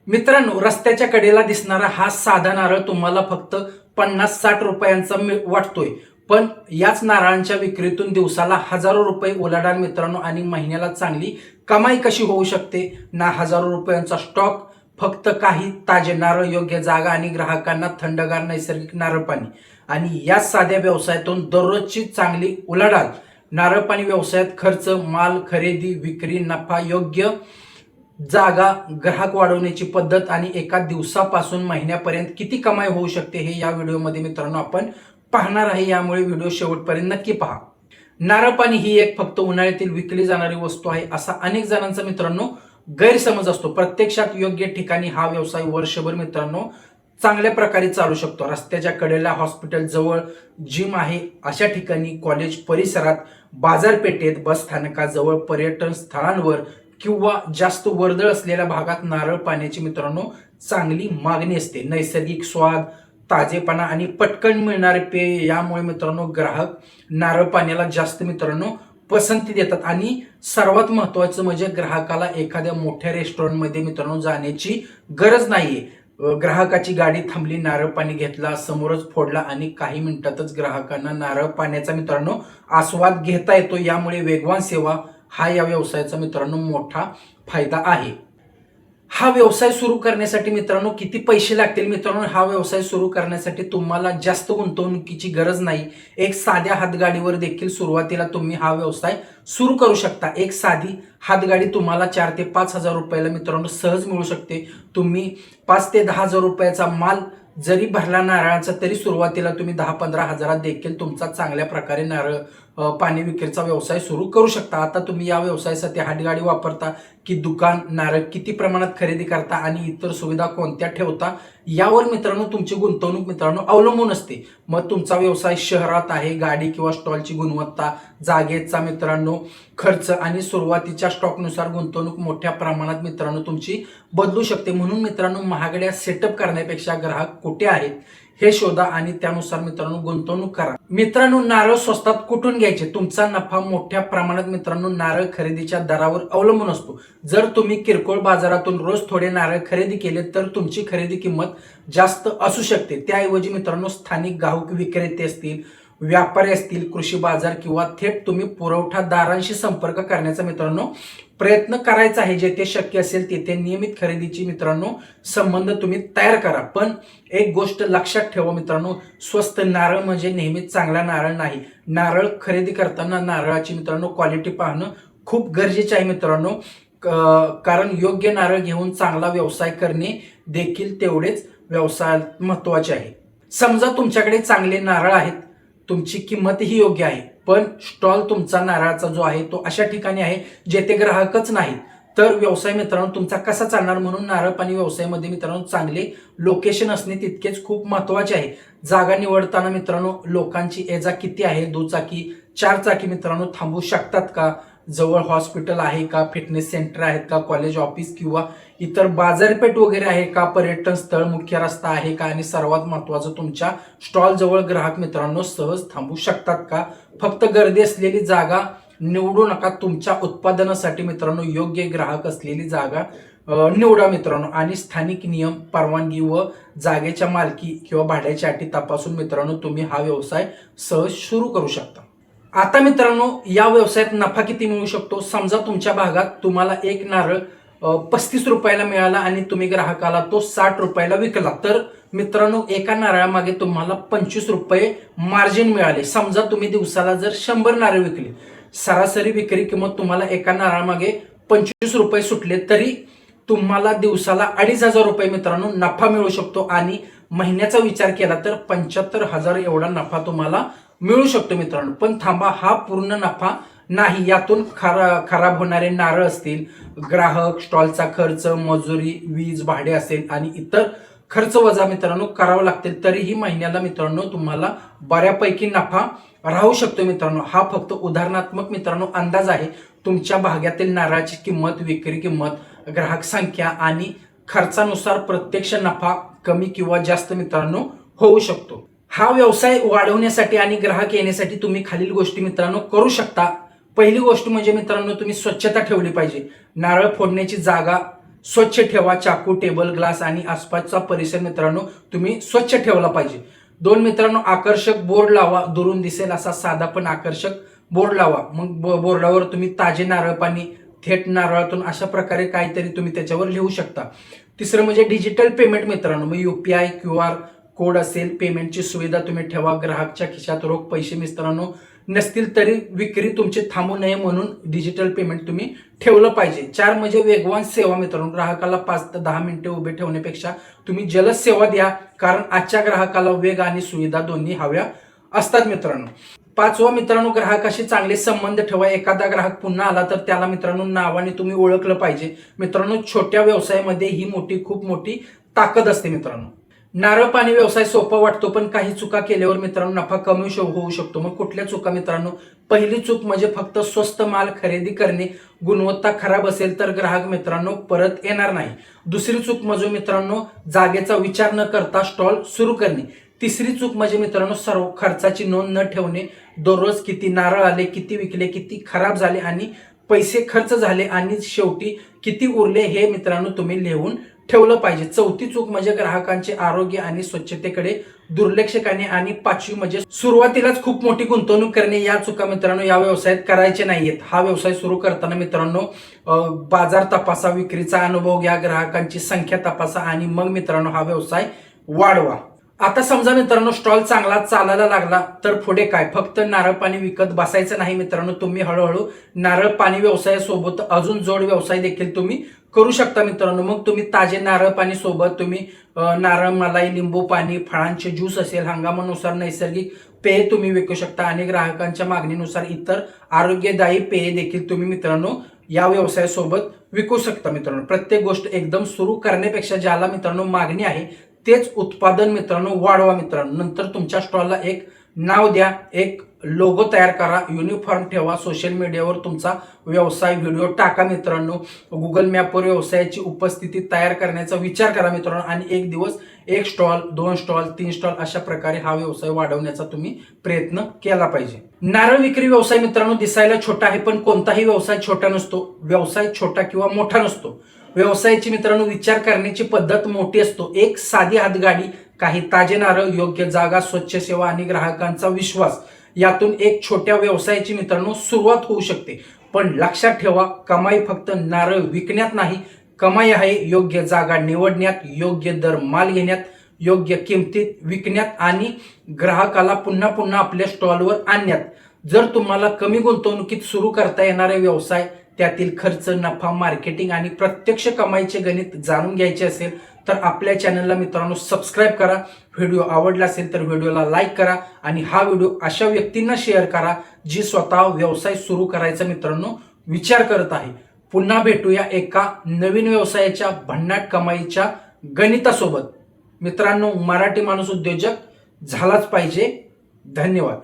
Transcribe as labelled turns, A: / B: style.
A: मित्रांनो, रस्त्याच्या कडेला दिसणारा हा साधा नारळ तुम्हाला फक्त 50-60 रुपयांचा वाटतोय, पण याच नारळांच्या विक्रीतून दिवसाला हजारो रुपये उलाढाल मित्रांनो, आणि महिन्याला चांगली कमाई कशी होऊ शकते ना. हजारो रुपयांचा स्टॉक, फक्त काही ताजे नारळ, योग्य जागा आणि ग्राहकांना थंडगार नैसर्गिक नारळ पाणी, आणि या साध्या व्यवसायातून दररोजची चांगली उलाढाल. नारळ पाणी व्यवसायात खर्च, माल खरेदी, विक्री, नफा, योग्य जागा, ग्राहक वाढवण्याची पद्धत आणि एका दिवसापासून महिन्यापर्यंत किती कमाई होऊ शकते हे या व्हिडिओमध्ये मित्रांनो आपण पाहणार आहे. यामुळे व्हिडिओ शेवटपर्यंत नक्की पहा. नारळ पाणी ही एक फक्त उन्हाळ्यातील विकली जाणारी वस्तू आहे असा अनेक जणांचा मित्रांनो गैरसमज असतो. प्रत्यक्षात योग्य ठिकाणी हा व्यवसाय वर्षभर मित्रांनो चांगल्या प्रकारे चालू शकतो. रस्त्याच्या कडेला, हॉस्पिटल जवळ, जिम आहे अशा ठिकाणी, कॉलेज परिसरात, बाजारपेठेत, बस स्थानकाजवळ, पर्यटन स्थळांवर किंवा जास्त वर्दळ असलेल्या भागात नारळ पाण्याची मित्रांनो चांगली मागणी असते. नैसर्गिक स्वाद, ताजेपणा आणि पटकन मिळणारे पेय यामुळे मित्रांनो ग्राहक नारळ पाण्याला जास्त मित्रांनो पसंती देतात. आणि सर्वात महत्वाचं म्हणजे ग्राहकाला एखाद्या मोठ्या रेस्टॉरंटमध्ये मित्रांनो जाण्याची गरज नाहीये. ग्राहकाची गाडी थांबली, नारळ पाणी घेतला, समोरच फोडला आणि काही मिनिटातच ग्राहकांना नारळ पाण्याचा मित्रांनो आस्वाद घेता येतो. यामुळे वेगवान सेवा हा या व्यवसायाचा मित्रांनो मोठा फायदा आहे. हा व्यवसाय सुरू करण्यासाठी मित्रांनो किती पैसे लागतील? मित्रांनो, हा व्यवसाय सुरू करण्यासाठी तुम्हाला जास्त गुंतवणुकीची गरज नाही. एक साध्या हातगाडीवर देखील सुरुवातीला तुम्ही हा व्यवसाय सुरू करू शकता. एक साधी हातगाडी तुम्हाला 4 ते 5 हजार रुपयाला मित्रांनो सहज मिळू शकते. तुम्ही 5 ते 10 हजार रुपयाचा माल जरी भरला नारळाचा, तरी सुरुवातीला तुम्ही 10-15 हजारात देखील तुमचा चांगल्या प्रकारे नारळ पाणी विक्रीचा व्यवसाय सुरू करू शकता. आता तुम्ही या व्यवसायासाठी हातगाडी वापरता की दुकान, नारळ किती प्रमाणात खरेदी करता आणि इतर सुविधा कोणत्या ठेवता यावर मित्रांनो तुमची गुंतवणूक मित्रांनो अवलंबून असते. मग तुमचा व्यवसाय शहरात आहे, गाडी किंवा स्टॉलची गुणवत्ता, जागेचा मित्रांनो खर्च आणि सुरुवातीच्या स्टॉकनुसार गुंतवणूक मोठ्या प्रमाणात मित्रांनो तुमची बदलू शकते. म्हणून मित्रांनो महागड्या सेटअप करण्यापेक्षा ग्राहक कुठे आहेत हे शोधा आणि त्यानुसार मित्रांनो गुंतवणूक करा. मित्रांनो, नारळ स्वस्तात कुठून घ्यायचे? तुमचा नफा मोठ्या प्रमाणात मित्रांनो नारळ खरेदीच्या दरावर अवलंबून असतो. जर तुम्ही किरकोळ बाजारातून रोज थोडे नारळ खरेदी केले तर तुमची खरेदी किंमत जास्त असू शकते. त्याऐवजी मित्रांनो स्थानिक घाऊक विक्रेते असतील, व्यापारी असतील, कृषी बाजार किंवा थेट तुम्ही पुरवठादारांशी संपर्क करण्याचा मित्रांनो प्रयत्न करायचा आहे. जेथे शक्य असेल तेथे नियमित खरेदीची मित्रांनो संबंध तुम्ही तयार करा. पण एक गोष्ट लक्षात ठेवा मित्रांनो, स्वस्त नारळ म्हणजे नेहमीच चांगला नारळ नाही. नारळ खरेदी करताना नारळाची मित्रांनो क्वालिटी पाहणं खूप गरजेचे आहे मित्रांनो, कारण योग्य नारळ घेऊन चांगला व्यवसाय करणे देखील तेवढेच व्यवसायात महत्वाचे आहे. समजा तुमच्याकडे चांगले नारळ आहेत, तुमची किंमतही योग्य आहे, पण स्टॉल तुमचा नारळाचा जो आहे तो अशा ठिकाणी आहे जेथे ग्राहकच नाही, तर व्यवसाय मित्रांनो तुमचा कसा चालणार? म्हणून नारळ पाणी व्यवसायामध्ये मित्रांनो चांगले लोकेशन असणे तितकेच खूप महत्वाचे आहे. जागा निवडताना मित्रांनो लोकांची ये जा किती आहे? 2 चाकी 4 चाकी मित्रांनो थांबू शकतात का? जवळ हॉस्पिटल आहे का? फिटनेस सेंटर आहेत का? कॉलेज, ऑफिस किंवा इतर बाजारपेठ वगैरे आहे का? पर्यटन स्थळ, मुख्य रस्ता आहे का? आणि सर्वात महत्वाचं, तुमच्या स्टॉल जवळ ग्राहक मित्रांनो सहज थांबू शकतात का? फक्त गर्दी असलेली जागा निवडू नका. तुमच्या उत्पादनासाठी मित्रांनो योग्य ग्राहक असलेली जागा निवडा मित्रांनो. आणि स्थानिक नियम, परवानगी व जागेच्या मालकी किंवा भाड्याच्या अटी तपासून मित्रांनो तुम्ही हा व्यवसाय सहज सुरू करू शकता. आता मित्रांनो, या व्यवसायात नफा किती मिळू शकतो? समजा तुमच्या भागात तुम्हाला एक नारळ 35 रुपयाला मिळाला आणि तुम्ही ग्राहकाला तो 60 रुपयाला विकला, तर मित्रांनो एका नारळामागे तुम्हाला 25 रुपये मार्जिन मिळाले. समजा तुम्ही दिवसाला जर 100 नारळ विकले, सरासरी विक्री किंमत तुम्हाला एका नारळामागे 25 रुपये सुटले, तरी तुम्हाला दिवसाला 2,500 रुपये मित्रांनो नफा मिळू शकतो. आणि महिन्याचा विचार केला तर 75,000 एवढा नफा तुम्हाला मिळू शकतो मित्रांनो. पण थांबा, हा पूर्ण नफा नाही. यातून खराब होणारे नारळ असतील, ग्राहक, स्टॉलचा खर्च, मजुरी, वीज भाडे असेल आणि इतर खर्च वजा मित्रांनो करावं लागतील, तरीही महिन्याला मित्रांनो तुम्हाला बऱ्यापैकी नफा राहू शकतो मित्रांनो. हा फक्त उदाहरणात्मक मित्रांनो अंदाज आहे. तुमच्या भागातील नारळाची किंमत, विक्री किंमत, ग्राहक संख्या आणि खर्चानुसार प्रत्यक्ष नफा कमी किंवा जास्त मित्रांनो होऊ शकतो. हा व्यवसाय वाढवण्यासाठी आणि ग्राहक येण्यासाठी तुम्ही खालील गोष्टी मित्रांनो करू शकता. पहिली गोष्ट म्हणजे मित्रांनो तुम्ही स्वच्छता ठेवली पाहिजे. नारळ फोडण्याची जागा स्वच्छ ठेवा. चाकू, टेबल, ग्लास आणि आसपासचा परिसर मित्रांनो तुम्ही स्वच्छ ठेवला पाहिजे. 2 मित्रांनो आकर्षक बोर्ड लावा. दुरून दिसेल असा साधा पण आकर्षक बोर्ड लावा. मग बोर्डावर तुम्ही ताजे नारळ पाणी थेट नारळातून अशा प्रकारे काहीतरी तुम्ही त्याच्यावर लिहू शकता. तिसरं म्हणजे डिजिटल पेमेंट मित्रांनो. मग UPI QR कोड असेल, पेमेंटची सुविधा तुम्ही ठेवा. ग्राहकच्या खिशात रोख पैसे मित्रांनो नसतील तरी विक्री तुमची थांबू नये म्हणून डिजिटल पेमेंट तुम्ही ठेवलं पाहिजे. 4 म्हणजे वेगवान सेवा मित्रांनो. ग्राहकाला 5 ते 10 मिनिटे उभे ठेवण्यापेक्षा तुम्ही जलद सेवा द्या, कारण आजच्या ग्राहकाला वेग आणि सुविधा दोन्ही हव्या असतात मित्रांनो. 5वा मित्रांनो ग्राहकाशी चांगले संबंध ठेवा. एखादा ग्राहक पुन्हा आला तर त्याला मित्रांनो नावाने तुम्ही ओळखलं पाहिजे. मित्रांनो छोट्या व्यवसायामध्ये ही खूप मोठी ताकद असते मित्रांनो. नारळ पाणी व्यवसाय सोपा वाटतो, पण काही चुका केल्यावर मित्रांनो नफा कमी होऊ शकतो. मग कुठल्या चुका मित्रांनो? पहिली चूक म्हणजे फक्त स्वस्त माल खरेदी करणे. गुणवत्ता खराब असेल तर ग्राहक मित्रांनो परत येणार नाही. दुसरी चूक म्हणजे मित्रांनो जागेचा विचार न करता स्टॉल सुरू करणे. तिसरी चूक म्हणजे मित्रांनो सर्व खर्चाची नोंद न ठेवणे. दररोज किती नारळ आले, किती विकले, किती खराब झाले आणि पैसे खर्च झाले आणि शेवटी किती उरले हे मित्रांनो तुम्ही लिहून ठेवलं पाहिजे. चौथी चूक म्हणजे ग्राहकांचे आरोग्य आणि स्वच्छतेकडे दुर्लक्ष करणे. आणि 5वी म्हणजे सुरुवातीलाच खूप मोठी गुंतवणूक करणे. या चुका मित्रांनो या व्यवसायात करायचे नाहीयेत. हा व्यवसाय सुरू करताना मित्रांनो बाजार तपासा, विक्रीचा अनुभव घ्या, ग्राहकांची संख्या तपासा आणि मग मित्रांनो हा व्यवसाय वाढवा. आता समजा मित्रांनो स्टॉल चांगला चालायला लागला तर पुढे काय? फक्त नारळ पाणी विकत बसायचं नाही मित्रांनो. तुम्ही हळूहळू नारळ पाणी व्यवसायासोबत अजून जोड व्यवसाय देखील तुम्ही करू शकता मित्रांनो. मग तुम्ही ताजे नारळ पाणी सोबत तुम्ही नारळ मलाई, लिंबू पाणी, फळांचे ज्यूस असेल, हंगामानुसार नैसर्गिक पेय तुम्ही विकू शकता आणि ग्राहकांच्या मागणीनुसार इतर आरोग्यदायी पेय देखील तुम्ही मित्रांनो या व्यवसायासोबत विकू शकता मित्रांनो. प्रत्येक गोष्ट एकदम सुरू करण्यापेक्षा ज्याला मित्रांनो मागणी आहे तेच उत्पादन मित्रांनो वाढवा मित्रांनो. नंतर तुमच्या स्टॉलला एक नाव द्या, एक लोगो तयार करा, युनिफॉर्म ठेवा. सोशल मीडियावर तुमचा व्यवसाय व्हिडिओ टाका मित्रांनो. गुगल मॅपवर व्यवसायाची उपस्थिती तयार करण्याचा विचार करा मित्रांनो. आणि एक दिवस 1 स्टॉल, 2 स्टॉल, 3 स्टॉल अशा प्रकारे हा व्यवसाय वाढवण्याचा तुम्ही प्रयत्न केला पाहिजे. नारळ विक्री व्यवसाय मित्रांनो दिसायला छोटा आहे, पण कोणताही व्यवसाय छोटा नसतो. व्यवसाय छोटा किंवा मोठा नसतो. व्यवसायाची मित्रांनो विचार करण्याची पद्धत मोठी असतो. एक साधी हातगाडी, काही ताजे नारळ, योग्य जागा, स्वच्छ सेवा आणि ग्राहकांचा विश्वास यातून एक छोट्या व्यवसायाची मित्रांनो सुरुवात होऊ शकते. पण लक्षात ठेवा, कमाई फक्त नारळ विकण्यात नाही. कमाई आहे योग्य जागा निवडण्यात, योग्य दर माल घेण्यात, योग्य किमतीत विकण्यात आणि ग्राहकाला पुन्हा पुन्हा आपल्या स्टॉलवर आणण्यात. जर तुम्हाला कमी गुंतवणुकीत सुरू करता येणारे व्यवसाय, त्यातील खर्च, नफा, मार्केटिंग आणि प्रत्यक्ष कमाईचे गणित जाणून घ्यायचे असेल तर आपल्या चॅनलला मित्रांनो सबस्क्राईब करा. व्हिडिओ आवडला असेल तर व्हिडिओला लाईक करा आणि हा व्हिडिओ अशा व्यक्तींना शेअर करा जी स्वतः व्यवसाय सुरू करायचा मित्रांनो विचार करत आहे. पुन्हा भेटूया एका नवीन व्यवसायाच्या भन्नाट कमाईच्या गणितासोबत. मित्रांनो मराठी माणूस उद्योजक झालाच पाहिजे. धन्यवाद.